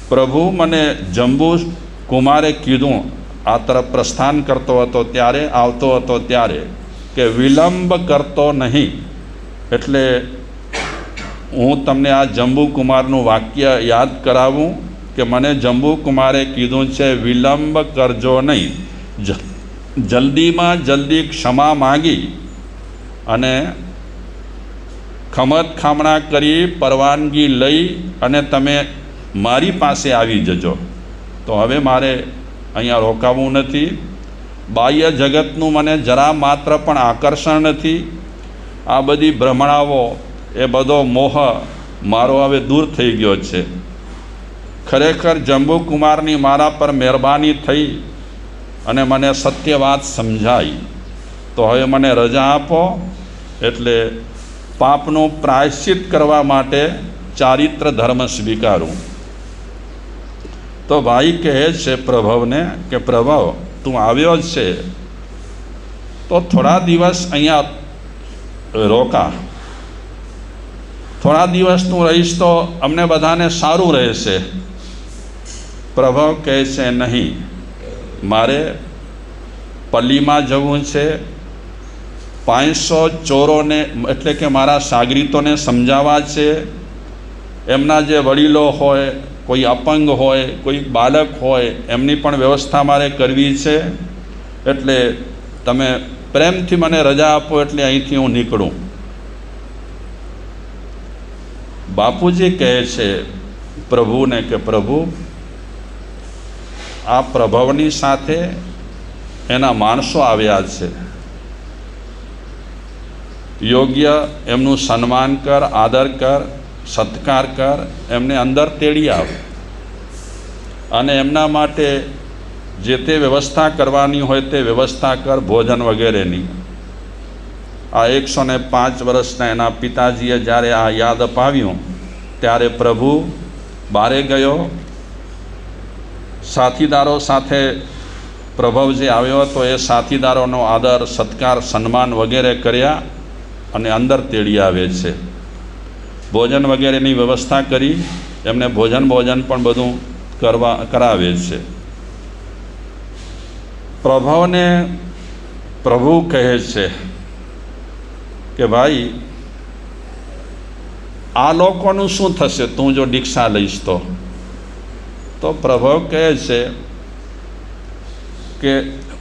પ્રભુ મને જંબુ કુમારે કીધું, આ તરફ પ્રસ્થાન કરતો હતો ત્યારે, આવતો હતો ત્યારે, કે વિલંબ કરતો નહીં. એટલે હું તમને આ જંબુ કુમારનું વાક્ય યાદ કરાવું કે મને જંબુ કુમારે કીધું છે વિલંબ કરજો નહીં, જલ્દીમાં જલ્દી ક્ષમા માગી અને ખમત ખામણા કરી પરવાનગી લઈ અને તમે મારી પાસે આવી જજો. તો હવે મારે અહીંયા રોકાવું નથી. બાહ્ય જગતનું મને જરા માત્ર પણ આકર્ષણ નથી. આ બધી ભ્રમણાઓ, એ બધો મોહ મારો હવે દૂર થઈ ગયો છે. ખરેખર જંબુકુમારની મારા પર મહેરબાની થઈ અને મને સત્ય વાત સમજાઈ. તો હવે મને રજા આપો, એટલે પાપનું પ્રાયશ્ચિત કરવા માટે ચારિત્ર ધર્મ સ્વીકારું. તો ભાઈ કહે છે પ્રભવને કે પ્રભવ, તું આવ્યો છે તો થોડા દિવસ અહીંયા રોકા. થોડા દિવસ તું રહીશ તો અમને બધાને સારું રહેશે. પ્રભવ કહે છે નહીં, મારે પલ્લીમાં જવું છે. 500 ચોરોને એટલે કે મારા સાગરીતોને સમજાવવા છે. એમના જે વડીલો હોય, કોઈ અપંગ હોય, કોઈ બાળક હોય, એમની પણ વ્યવસ્થા મારે કરવી છે. એટલે તમે પ્રેમથી મને રજા આપો એટલે અહીંથી હું નીકળું. બાપુજી કહે છે પ્રભુને કે પ્રભુ, આ પ્રભવની સાથે એના માણસો આવ્યા છે. યોગ્ય એમનું સન્માન કર, આદર કર, સત્કાર કર, એમને અંદર તેડી આવ અને એમના માટે જે તે વ્યવસ્થા કરવાની હોય તે વ્યવસ્થા કર, ભોજન વગેરેની. આ 105 વર્ષના એના પિતાજીએ જ્યારે આ યાદ અપાવ્યું ત્યારે પ્રભુ બારે ગયો. સાથીદારો સાથે પ્રભવ જે આવ્યો હતો એ સાથીદારોનો આદર, સત્કાર, સન્માન વગેરે કર્યા અને અંદર તેડી આવે છે. ભોજન વગેરેની વ્યવસ્થા કરી, એમને ભોજન પણ બધું કરાવે છે. પ્રભવને પ્રભુ કહે છે કે ભાઈ, આ લોકોનું શું થશે તું જો દીક્ષા લઈશ તો? તો પ્રભુ કહે છે કે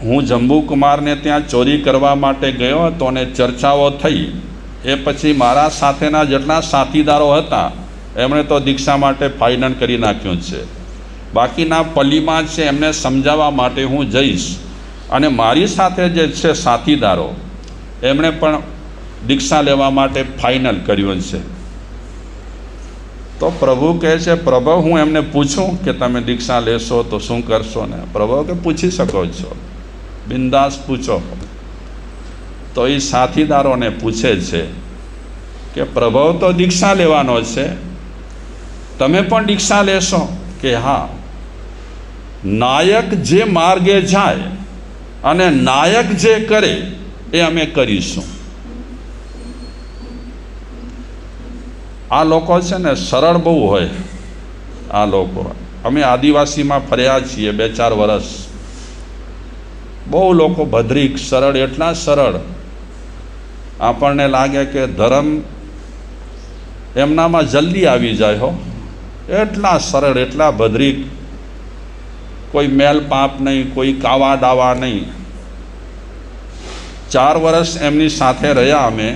હું જંબુકુમારને ત્યાં ચોરી કરવા માટે ગયો હતો અને ચર્ચાઓ થઈ. એ પછી મારા સાથેના જેટલા સાથીદારો હતા એમણે તો દીક્ષા માટે ફાઇનલ કરી નાખ્યું છે. બાકીના પલ્લીમાં છે એમને સમજાવવા માટે હું જઈશ. અને મારી સાથે જે છે સાથીદારો, એમણે પણ દીક્ષા લેવા માટે ફાઇનલ કર્યું છે. તો પ્રભુ કહે છે પ્રભુ, હું એમને પૂછું કે તમે દીક્ષા લેશો તો શું કરશો? ને પ્રભુ કે પૂછી શકો છો, બિંદાસ પૂછો. તો એ સાથીદારોને પૂછે છે કે પ્રભુ તો દીક્ષા લેવાનો છે, તમે પણ દીક્ષા લેશો? કે હા. નાયક જે માર્ગે જાય અને નાયક જે કરે એ અમે કરીશું. આ લોકો છે ને સરળ બહુ હોય. આ લોકો, અમે આદિવાસીમાં ફર્યા છીએ 2-4 વર્ષ. બહુ લોકો ભદ્રિક, સરળ, એટલા સરળ આપણને લાગે કે ધર્મ એમનામાં જલ્દી આવી જાય હો. એટલા સરળ, એટલા ભદ્રિક, કોઈ મેલ પાપ નહીં, કોઈ કાવા ડાવા નહીં. 4 વર્ષ એમની સાથે રહ્યા અમે.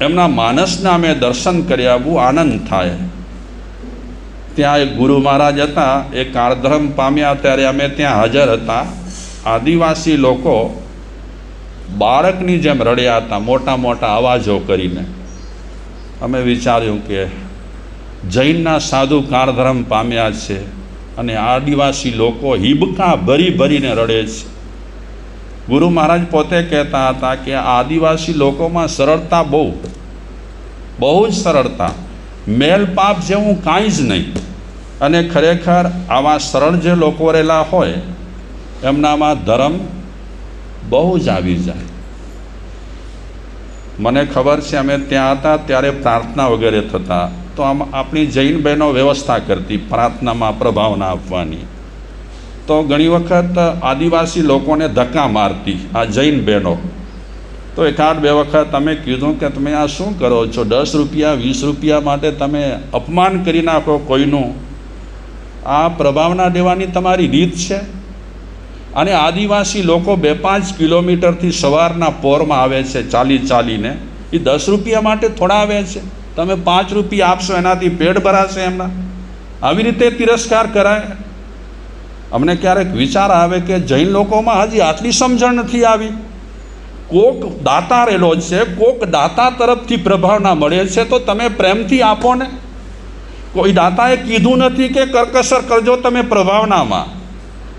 એમના માનસના અમે દર્શન કર્યા, બહુ આનંદ થાય. ત્યાં એક ગુરુ મહારાજ હતા, એ કાળધર્મ પામ્યા ત્યારે અમે ત્યાં હાજર હતા. આદિવાસી લોકો બાળકની જેમ રડ્યા હતા, મોટા મોટા અવાજો કરીને. અમે વિચાર્યું કે જૈનના સાધુ કાળધર્મ પામ્યા છે અને આદિવાસી લોકો હિબકા ભરીને રડે છે. ગુરુ મહારાજ પોતે કહેતા હતા કે આદિવાસી લોકોમાં સરળતા બહુ જ સરળતા, મેલ પાપ જેવું કાંઈ જ નહીં. અને ખરેખર આવા સરળ જે લોકો રહેલા હોય એમનામાં ધર્મ બહુ જ આવી જાય. મને ખબર છે અમે ત્યાં હતા ત્યારે પ્રાર્થના વગેરે થતા, તો આમ આપણી જૈન બહેનો વ્યવસ્થા કરતી પ્રાર્થનામાં પ્રભાવના આપવાની. તો ઘણી વખત આદિવાસી લોકોને ધક્કા મારતી આ જૈન બહેનો. તો એકાદ બે વખત અમે કીધું કે તમે આ શું કરો છો, 10 રૂપિયા 20 રૂપિયા માટે તમે અપમાન કરી નાખો કોઈનું, આ પ્રભાવના દેવાની તમારી રીત છે? અને આદિવાસી લોકો 2-5 કિલોમીટરથી સવારના પોરમાં આવે છે ચાલીને, એ 10 રૂપિયા માટે થોડા આવે છે? તમે 5 રૂપિયા આપશો એનાથી પેટ ભરાશે એમના? આવી રીતે તિરસ્કાર કરાય? અમને ક્યારેક વિચાર આવે કે જૈન લોકોમાં હજી આટલી સમજણ નથી આવી. કોક દાતા રહેલો છે, કોક દાતા તરફથી પ્રભાવના મળે છે, તો તમે પ્રેમથી આપો ને. કોઈ દાતાએ કીધું નથી કે કરકસર કરજો તમે પ્રભાવનામાં.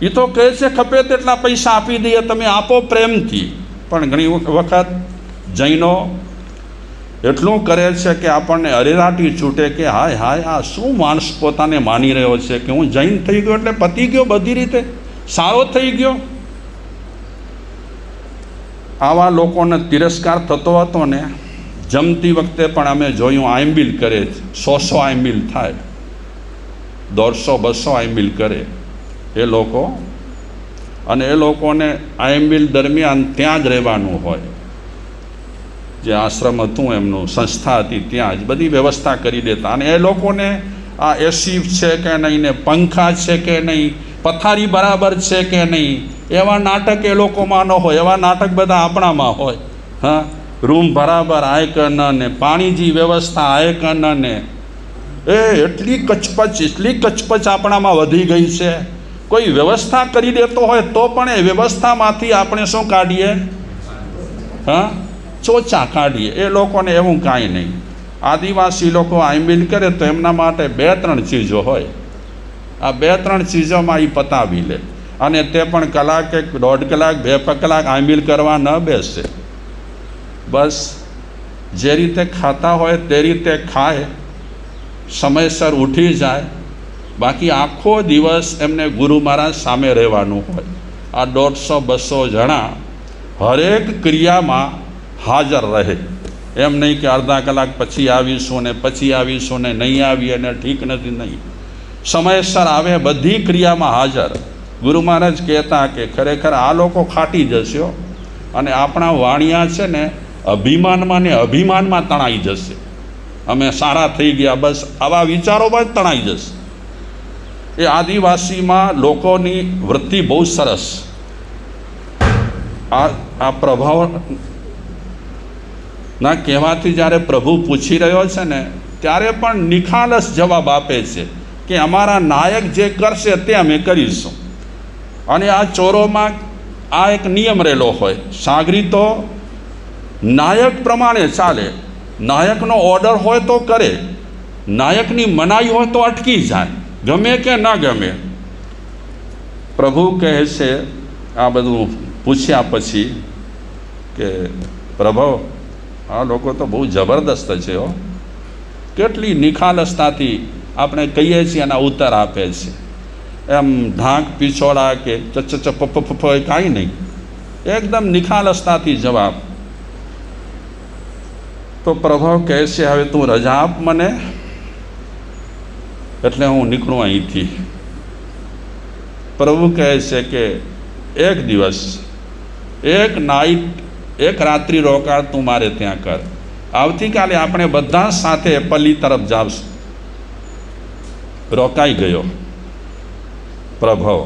એ તો કહે છે ખપે તેટલા પૈસા આપી દઈએ, તમે આપો પ્રેમથી. પણ ઘણી વખત જૈનો એટલું કરે છે કે આપણને અરેરાટી છૂટે કે હાય હાય આ શું માણસ પોતાને માની રહ્યો છે કે હું જૈન થઈ ગયો એટલે પતી ગયો, બધી રીતે સારો થઈ ગયો. આવા લોકોને તિરસ્કાર થતો હતો ને. જમતી વખતે પણ અમે જોયું આઈમ્બિલ કરે, 100 આઈમ્બિલ થાય, 150-200 આઈમ્બિલ કરે એ લોકો. અને એ લોકોને આઈમ્બિલ દરમિયાન ત્યાં જ રહેવાનું હોય, જે આશ્રમ હતું એમનું, સંસ્થા હતી, ત્યાં જ બધી વ્યવસ્થા કરી દેતા. અને એ લોકોને આ એસી છે કે નહીં ને પંખા છે કે નહીં, પથારી બરાબર છે કે નહીં, એવા નાટક એ લોકોમાં ન હોય. એવા નાટક બધા આપણામાં હોય. હા, રૂમ બરાબર આય કે ન ને, પાણીની વ્યવસ્થા આય કે ન ને, એટલી કચપચ આપણામાં વધી ગઈ છે. કોઈ વ્યવસ્થા કરી દેતો હોય તો પણ એ વ્યવસ્થામાંથી આપણે શું કાઢીએ? હા, ચોચા કાઢીએ. એ લોકોને એવું કાંઈ નહીં. આદિવાસી લોકો આઈમ્બિલ કરે તો એમના માટે 2-3 ચીજો હોય. આ 2-3 ચીજોમાં એ પતાવી લે. અને તે પણ કલાક, 1.5 કલાક, 2 કલાક આઈમ્બિલ કરવા ન બેસે. બસ જે રીતે ખાતા હોય તે રીતે ખાય, સમયસર ઉઠી જાય. બાકી આખો દિવસ એમને ગુરુ મહારાજ સામે રહેવાનું હોય. આ 150-200 જણા હરેક ક્રિયામાં હાજર રહે. એમ નહીં કે અડધા કલાક પછી આવીશું ને પછી આવીશું ને નહીં આવીએ ને ઠીક નથી, નહીં. સમયસર આવે, બધી ક્રિયામાં હાજર. ગુરુ મહારાજ કહેતા કે ખરેખર આ લોકો ખાટી જશે અને આપણા વાણિયા છે ને અભિમાનમાં તણાઈ જશે. અમે સારા થઈ ગયા, બસ આવા વિચારોમાં જ તણાઈ જશે. એ આદિવાસીમાં લોકોની વૃત્તિ બહુ સરસ. આ પ્રભાવના કહેવાથી જ્યારે પ્રભુ પૂછી રહ્યો છે ને ત્યારે પણ નિખાલસ જવાબ આપે છે કે અમારા નાયક જે કરશે તે અમે કરીશું. અને આ ચોરોમાં આ એક નિયમ રહેલો હોય, સાગરી તો નાયક પ્રમાણે ચાલે. નાયકનો ઓર્ડર હોય તો કરે, નાયકની મનાઈ હોય તો અટકી જાય, ગમે કે ન ગમે. પ્રભુ કહે છે આ બધું પૂછ્યા પછી કે પ્રભુ આ લોકો તો બહુ જબરદસ્ત છે હો. કેટલી નિખાલસતાથી આપણે કહીએ છીએ એના ઉત્તર આપે છે. એમ ઢાંક પીછોડા કે ચચચપ કાંઈ નહીં, એકદમ નિખાલસતાથી જવાબ. તો પ્રભુ કહે છે હવે તું રજા આપ મને, એટલે હું નીકળું અહીંથી. પ્રભુ કહે છે કે એક દિવસ, એક રાત્રિ રોકાણ તું મારે ત્યાં કર. આવતીકાલે આપણે બધા સાથે પલ્લી તરફ જાવશું. રોકાઈ ગયો પ્રભુ.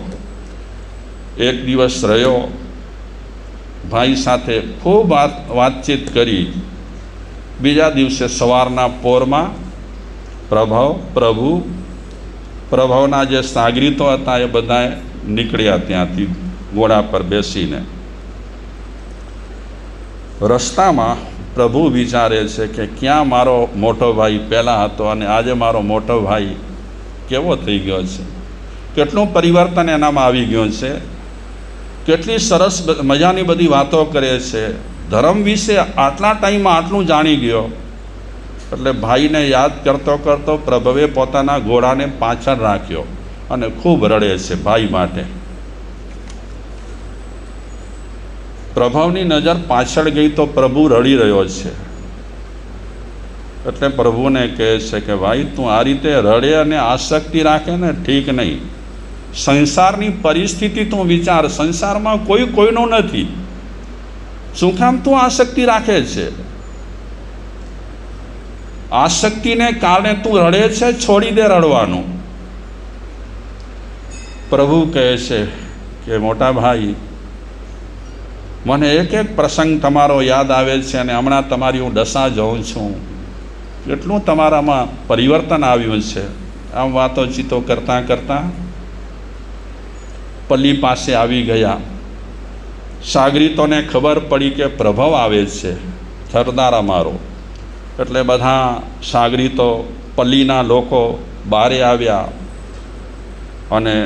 એક દિવસ રહ્યો, ભાઈ સાથે ખૂબ વાતચીત કરી. બીજા દિવસે સવારના પોરમાં પ્રભુના જે સાગરીતો હતા એ બધાએ નીકળ્યા ત્યાંથી ઘોડા પર બેસીને. રસ્તામાં પ્રભુ વિચારે છે કે ક્યાં મારો મોટો ભાઈ પહેલાં હતો અને આજે મારો મોટો ભાઈ કેવો થઈ ગયો છે, કેટલું પરિવર્તન એનામાં આવી ગયું છે, કેટલી સરસ મજાની બધી વાતો કરે છે, ધર્મ વિશે આટલા ટાઈમમાં આટલું જાણી ગયો. એટલે ભાઈને યાદ કરતો કરતો પ્રભુએ પોતાના ઘોડાને પાછળ રાખ્યો અને ખૂબ રડે છે ભાઈ માટે. પ્રભવની નજર પાછળ ગઈ તો પ્રભુ રડી રહ્યો છે. એટલે પ્રભુને કહે છે કે ભાઈ તું આ રીતે રડે અને આસક્તિ રાખે ને ઠીક નહીં. સંસારની પરિસ્થિતિ તું વિચાર, સંસારમાં કોઈ કોઈનો નથી. શું કામ તું આસક્તિ રાખે છે? આસક્તિને કારણે તું રડે છે, છોડી દે રડવાનું. પ્રભુ કહે છે કે મોટા ભાઈ, મને એક એક પ્રસંગ તમારો યાદ આવે છે અને હમણાં તમારી હું દશા જોઉં છું. કેટલું તમારામાં પરિવર્તન આવ્યું છે. આમ વાતોચીતો કરતાં કરતાં પલ્લી પાસે આવી ગયા. સાગરીતોને ખબર પડી કે પ્રભવ આવે છે, સરદાર અમારો. એટલે બધા સાગરીતો, પલ્લીના લોકો બારે આવ્યા અને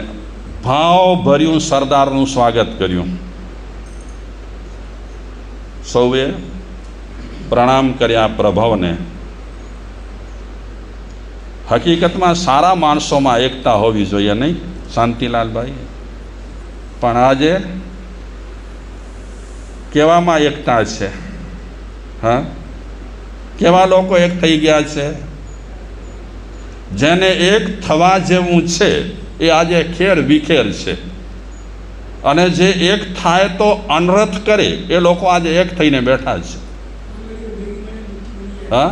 ભાવભર્યું સરદારનું સ્વાગત કર્યું. સૌએ પ્રણામ કર્યા પ્રભવને. હકીકતમાં સારા માણસોમાં એકતા હોવી જોઈએ, નહીં શાંતિલાલભાઈ? પણ આજે કેવામાં એકતા છે? હા, કેવા લોકો એક થઈ ગયા છે? જેને એક થવા જેવું છે એ આજે ખેર વિખેર છે, અને જે એક થાય તો અનર્થ કરે એ લોકો આજે એક થઈને બેઠા છે. હા,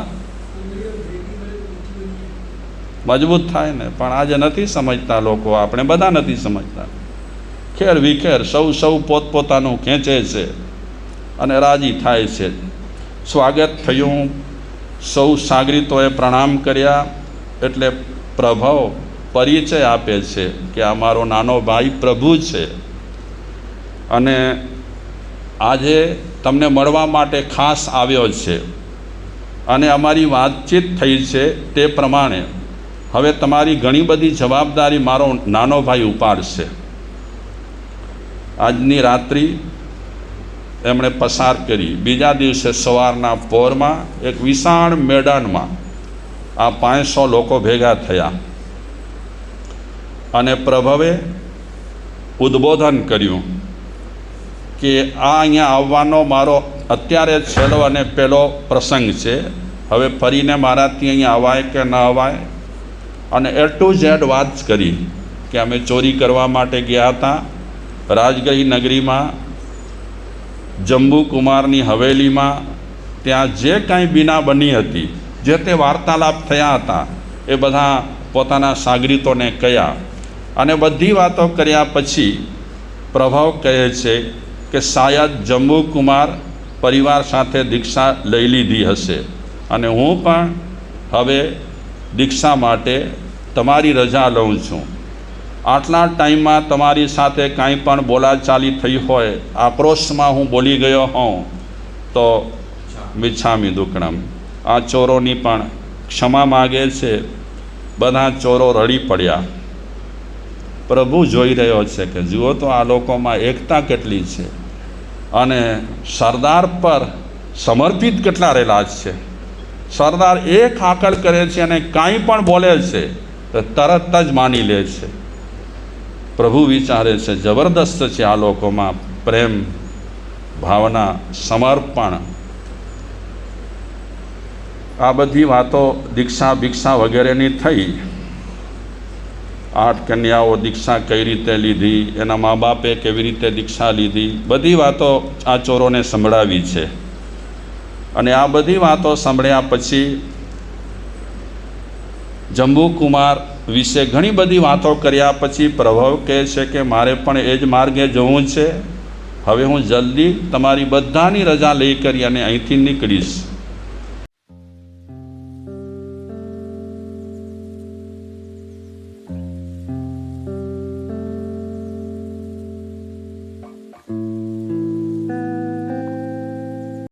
મજબૂત થાય ને, પણ આજે નથી સમજતા લોકો. આપણે બધા નથી સમજતા. ખેર વિખેર, સૌ પોતપોતાનું ખેંચે છે અને રાજી થાય છે. સ્વાગત થયું, સૌ સાગરીતોએ પ્રણામ કર્યા. એટલે પ્રભવ પરિચય આપે છે કે આ મારો નાનો ભાઈ પ્રભુ છે, અને આજે તમને મળવા માટે ખાસ આવ્યો છે, અને અમારી વાતચીત થઈ છે તે પ્રમાણે હવે તમારી ઘણી બધી જવાબદારી મારો નાનો ભાઈ ઉપાડશે. આજની રાત્રિ એમણે પસાર કરી. બીજા દિવસે સવારના પોરમાં એક વિશાળ મેદાનમાં આ 500 લોકો ભેગા થયા અને પ્રભવે ઉદ્બોધન કર્યું કે આ અહીંયા આવવાનો મારો અત્યારે છેલ્લો અને પહેલો પ્રસંગ છે. હવે ફરીને મારાથી અહીંયા અવાય કે ન અવાય. અને A to Z વાત કરી કે અમે ચોરી કરવા માટે ગયા હતા રાજગઢી નગરીમાં, જંબુકુમારની હવેલીમાં. ત્યાં જે કાંઈ બીના બની હતી, જે તે વાર્તાલાપ થયા હતા, એ બધા પોતાના સાગરીતોને કહ્યા. અને બધી વાતો કર્યા પછી પ્રભવ કહે છે કે શાયદ જંબુકુમાર પરિવાર સાથે દીક્ષા લઈ લીધી હશે, અને હું પણ હવે દીક્ષા માટે તમારી રજા લઉં છું. આટલા ટાઈમમાં તમારી સાથે કાંઈ પણ બોલાચાલી થઈ હોય, આક્રોશમાં હું બોલી ગયો હોઉં તો મિચ્છામિ દુક્કડમ. આ ચોરોની પણ ક્ષમા માગે છે. બધા ચોરો રડી પડ્યા. પ્રભુ જોઈ રહ્યો છે કે જુઓ તો આ લોકોમાં એકતા કેટલી છે, અને સરદાર પર સમર્પિત કેટલા રહેલા છે. સરદાર એક હાકલ કરે છે અને કાંઈ પણ બોલે છે તો તરત જ માની લે છે. પ્રભુ વિચારે છે જબરદસ્ત છે આ લોકોમાં પ્રેમ, ભાવના, સમર્પણ. આ બધી વાતો દીક્ષા ભિક્ષા વગેરેની થઈ. 8 કન્યાઓ દીક્ષા કઈ રીતે લીધી, એના મા બાપે કેવી રીતે દીક્ષા લીધી, બધી વાતો આ ચોરોને સંભળાવી છે. અને આ બધી વાતો સાંભળ્યા પછી જંબુકુમાર વિશે ઘણી બધી વાતો કર્યા પછી પ્રભવ કહે છે કે મારે પણ એ જ માર્ગે જવું છે. હવે હું જલ્દી તમારી બધાની રજા લઈ કરી અને અહીંથી નીકળીશ.